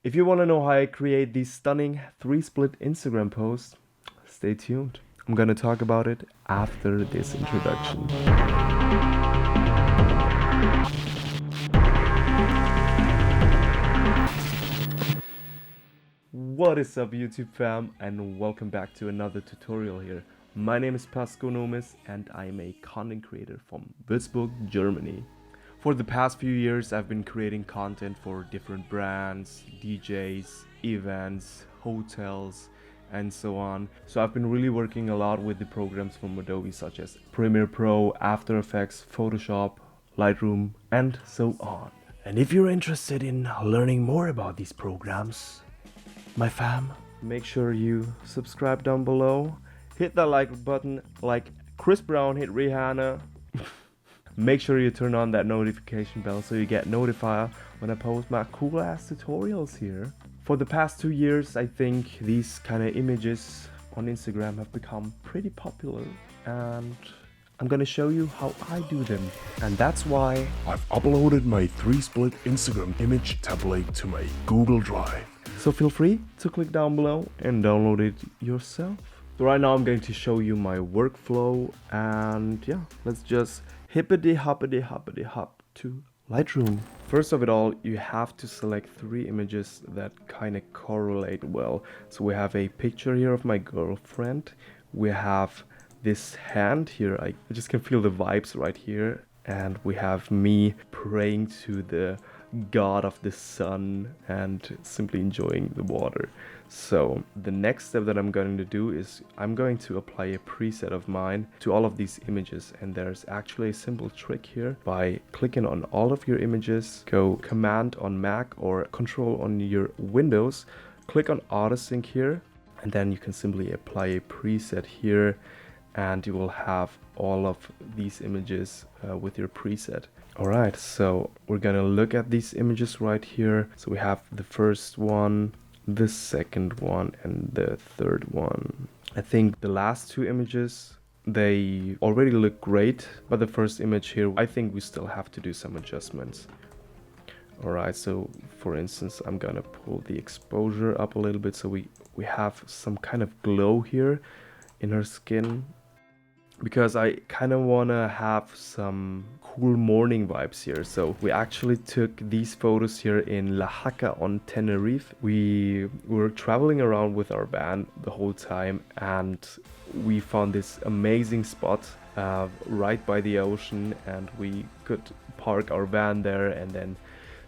If you want to know how I create these stunning 3-split Instagram posts, stay tuned. I'm gonna talk about it after this introduction. What is up, YouTube fam, and welcome back to another tutorial here. My name is Pascal Nomis and I'm a content creator from Würzburg, Germany. For the past few years I've been creating content for different brands, DJs, events, hotels, and so on. So I've been really working a lot with the programs from Adobe such as Premiere Pro, After Effects, Photoshop, Lightroom, and so on. And if you're interested in learning more about these programs, my fam, make sure you subscribe down below, hit that like button like Chris Brown hit Rihanna. Make sure you turn on that notification bell so you get notified when I post my cool ass tutorials here. For the past 2 years, I think these kind of images on Instagram have become pretty popular, and I'm gonna show you how I do them. And that's why I've uploaded my 3-split Instagram image template to my Google Drive. So feel free to click down below and download it yourself. So right now I'm going to show you my workflow, and yeah, let's just hippity hoppity hoppity hop to Lightroom. First of it all, you have to select 3 images that kind of correlate well. So we have a picture here of my girlfriend. We have this hand here. I just can feel the vibes right here. And we have me praying to the god of the sun and simply enjoying the water. So the next step that I'm going to do is I'm going to apply a preset of mine to all of these images, and there's actually a simple trick here. By clicking on all of your images, go Command on Mac or Control on your Windows, click on AutoSync here, and then you can simply apply a preset here, and you will have all of these images with your preset. Alright, so we're gonna look at these images right here. So we have the first one, the second one, and the third one. I think the last 2 images, they already look great, but the first image here, I think we still have to do some adjustments. Alright, so for instance, I'm gonna pull the exposure up a little bit so we have some kind of glow here in her skin, because I kind of want to have some cool morning vibes here. So we actually took these photos here in La Jaca on Tenerife. We were traveling around with our van the whole time, and we found this amazing spot right by the ocean, and we could park our van there, and then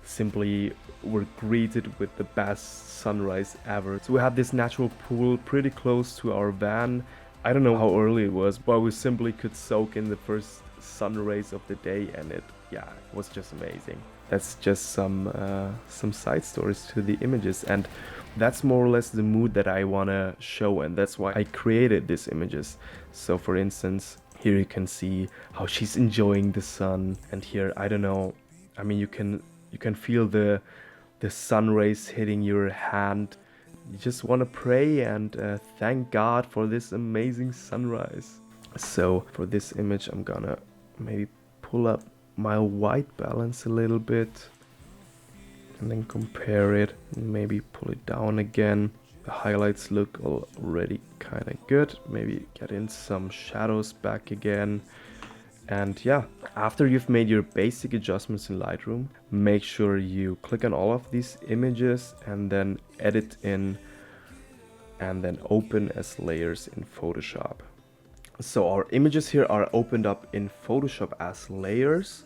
simply were greeted with the best sunrise ever. So we had this natural pool pretty close to our van. I don't know how early it was, but we simply could soak in the first sun rays of the day, and it was just amazing. That's just some side stories to the images, and that's more or less the mood that I want to show, and that's why I created these images. So for instance, here you can see how she's enjoying the sun, and here, I don't know, I mean, you can feel the sun rays hitting your hand. You just want to pray and thank God for this amazing sunrise. So for this image, I'm gonna maybe pull up my white balance a little bit and then compare it, and maybe pull it down again. The highlights look already kind of good. Maybe get in some shadows back again. And yeah, after you've made your basic adjustments in Lightroom, make sure you click on all of these images and then edit in, and then open as layers in Photoshop. So our images here are opened up in Photoshop as layers,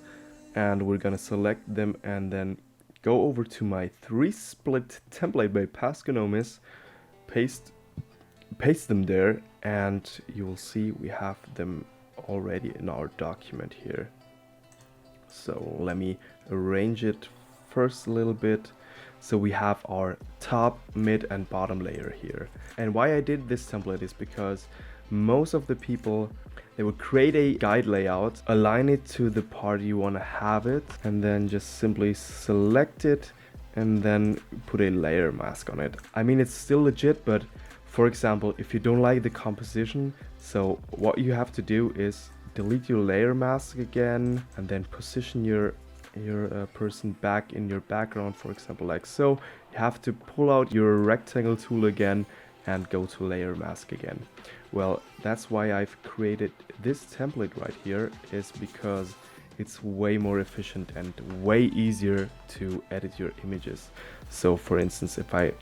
and we're gonna select them and then go over to my 3-split template by Pascal Nomis, paste them there, and you will see we have them already in our document here. So let me arrange it first a little bit. So we have our top, mid, and bottom layer here. And why I did this template is because most of the people, they will create a guide layout, align it to the part you want to have it, and then just simply select it and then put a layer mask on it. I mean, it's still legit, but for example, if you don't like the composition, so what you have to do is delete your layer mask again and then position your person back in your background, for example, like so. you have to pull out your rectangle tool again and go to layer mask again. Well, that's why I've created this template right here, is because it's way more efficient and way easier to edit your images. So for instance, if I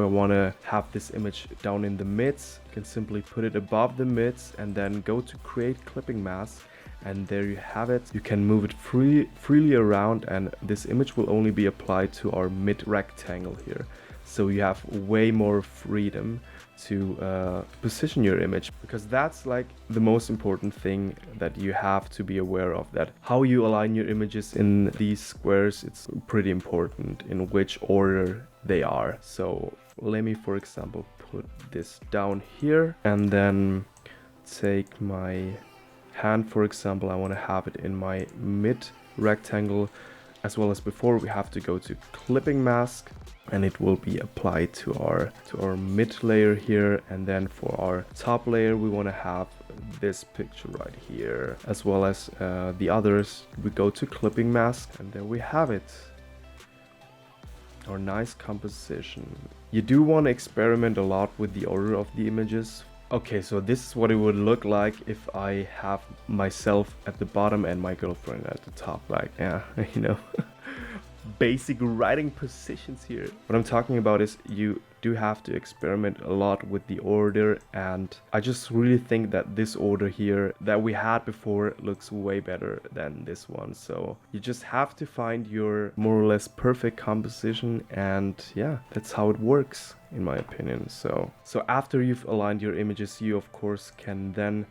want to have this image down in the mids, you can simply put it above the mids and then go to create clipping mask, and there you have it. You can move it freely around, and this image will only be applied to our mid rectangle here. So you have way more freedom to position your image, because that's like the most important thing that you have to be aware of, that how you align your images in these squares, it's pretty important in which order they are. So let me, for example, put this down here and then take my hand, for example. I want to have it in my mid rectangle. As well as before, we have to go to clipping mask, and it will be applied to our mid layer here. And then for our top layer, we want to have this picture right here, as well as the others. We go to clipping mask, and there we have it, our nice composition. You do want to experiment a lot with the order of the images. Okay, so this is what it would look like if I have myself at the bottom and my girlfriend at the top. Like, yeah, you know, basic writing positions here. What I'm talking about is you do have to experiment a lot with the order, and I just really think that this order here that we had before looks way better than this one. So you just have to find your more or less perfect composition, and yeah, that's how it works in my opinion. So after you've aligned your images, you of course can then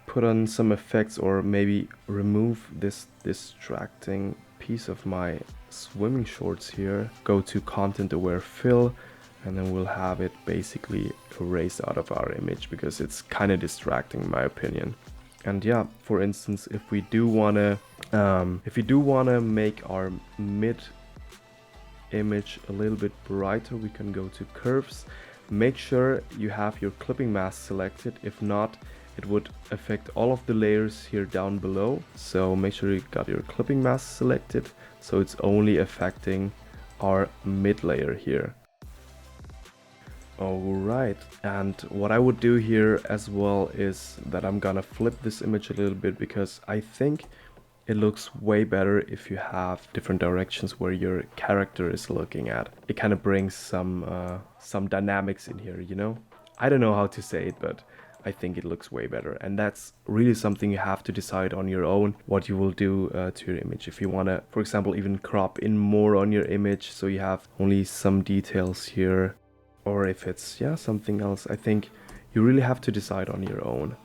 put on some effects, or maybe remove this distracting piece of my swimming shorts here. Go to content aware fill, and then we'll have it basically erased out of our image, because it's kind of distracting in my opinion. And yeah, for instance, if we do want to make our mid image a little bit brighter, we can go to curves. Make sure you have your clipping mask selected. If not, it would affect all of the layers here down below. So make sure you got your clipping mask selected, so it's only affecting our mid layer here. Alright, and what I would do here as well is that I'm gonna flip this image a little bit, because I think it looks way better if you have different directions where your character is looking at. It kind of brings some dynamics in here, you know? I don't know how to say it, but I think it looks way better. And that's really something you have to decide on your own, what you will do to your image. If you want to, for example, even crop in more on your image, so you have only some details here, or if it's, yeah, something else. I think you really have to decide on your own.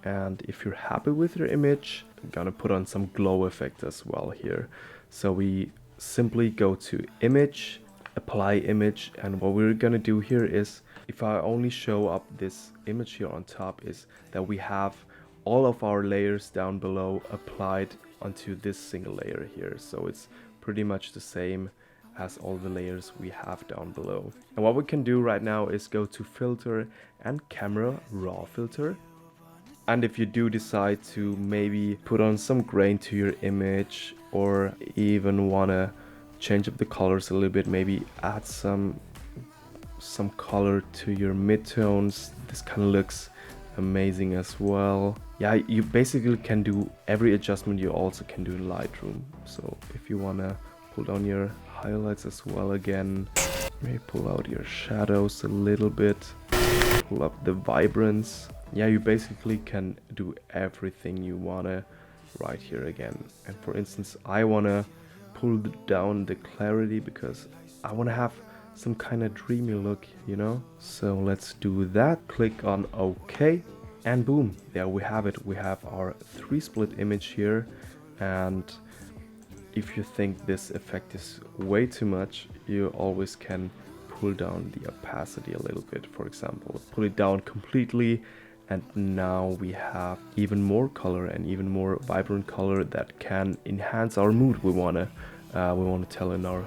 And if you're happy with your image, I'm gonna put on some glow effect as well here. So we simply go to image, apply image, and what we're gonna do here is, if I only show up this image here on top, is that we have all of our layers down below applied onto this single layer here. So it's pretty much the same as all the layers we have down below. And what we can do right now is go to filter and camera raw filter. And if you do decide to maybe put on some grain to your image, or even want to change up the colors a little bit, maybe add some color to your midtones, this kind of looks amazing as well. Yeah, you basically can do every adjustment you also can do in Lightroom. So if you want to pull down your highlights as well again, maybe pull out your shadows a little bit, pull up the vibrance. Yeah, you basically can do everything you wanna right here again. And for instance, I wanna pull down the clarity, because I wanna have some kind of dreamy look, you know? So let's do that. Click on OK, and boom, there we have it. We have our 3-split image here. And if you think this effect is way too much, you always can pull down the opacity a little bit. For example, pull it down completely, and now we have even more color and even more vibrant color that can enhance our mood we wanna tell in our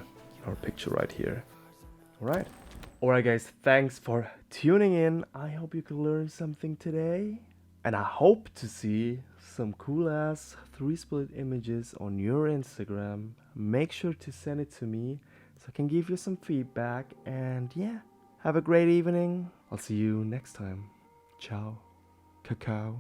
picture right here. Alright guys, thanks for tuning in. I hope you could learn something today, and I hope to see some cool ass 3-split images on your Instagram. Make sure to send it to me so I can give you some feedback. And yeah, have a great evening. I'll see you next time. Ciao. Cacao.